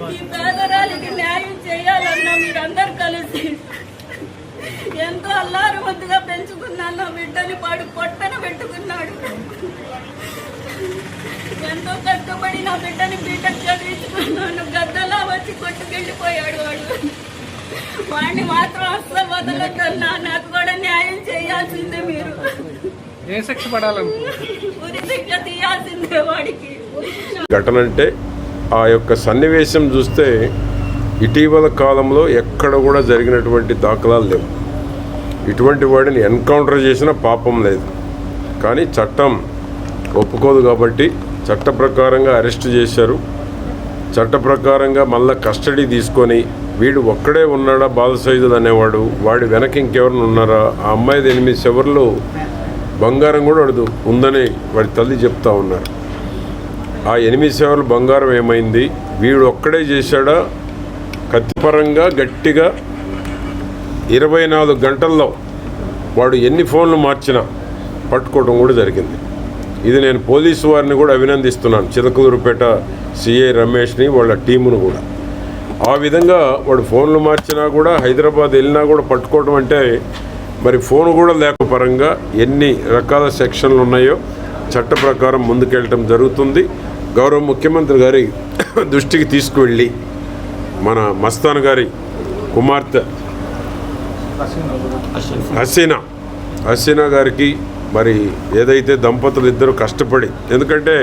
ఈ పేదరాలికి న్యాయం చేయాలన్నా మీరందరూ కలిసి ఎంతో అల్లారు ముద్దుగా పెంచుకున్నాను. నా బిడ్డని పాడు పొట్టన పెట్టుకున్నాడు. ఎంతో కష్టపడి నా బిడ్డని బీటెక్ చదివించుకున్నాను. గద్దలా వచ్చి కొట్టుకెళ్ళిపోయాడు వాడు. వాడిని మాత్రం అస్సలు వదలొద్దన్నా. నాకు కూడా న్యాయం చేయాల్సిందే. మీరు ఏ శిక్ష పడాలని ఉరి శిక్ష తీయాల్సిందే వాడికి. ఘటన అంటే ఆ యొక్క సన్నివేశం చూస్తే ఇటీవల కాలంలో ఎక్కడ కూడా జరిగినటువంటి దాఖలాలు లేవు. ఇటువంటి వాడిని ఎన్కౌంటర్ చేసిన పాపం లేదు. కానీ చట్టం ఒప్పుకోదు కాబట్టి చట్ట ప్రకారంగా అరెస్ట్ చేశారు. చట్ట ప్రకారంగా మళ్ళీ కస్టడీ తీసుకొని వీడు ఒక్కడే ఉన్నాడా బాలసైదులు అనేవాడు, వాడి వెనక ఇంకెవరిని ఉన్నారా, ఆ అమ్మాయిది 8 చివర్లు బంగారం కూడా అడదు ఉందని వాడి తల్లి చెప్తా ఉన్నారు. ఆ 8 చివర్లు బంగారం ఏమైంది, వీడు ఒక్కడే చేశాడా? కత్తిపరంగా గట్టిగా 24 గంటల్లో వాడు ఎన్ని ఫోన్లు మార్చినా పట్టుకోవడం కూడా జరిగింది. ఇది నేను పోలీసు వారిని కూడా అభినందిస్తున్నాను, చిలకలూరుపేట సిఐ రమేష్ని, వాళ్ళ టీమును కూడా. ఆ విధంగా వాడు ఫోన్లు మార్చినా కూడా, హైదరాబాద్ వెళ్ళినా కూడా పట్టుకోవడం అంటే మరి ఫోన్ కూడా లేక పరంగా ఎన్ని రకాల సెక్షన్లు ఉన్నాయో చట్ట ప్రకారం ముందుకెళ్ళటం జరుగుతుంది. గౌరవ ముఖ్యమంత్రి గారి దృష్టికి తీసుకువెళ్ళి మన మస్తాన్ గారి కుమార్తె హసీనా గారికి మరి ఏదైతే దంపతులు ఇద్దరు కష్టపడి, ఎందుకంటే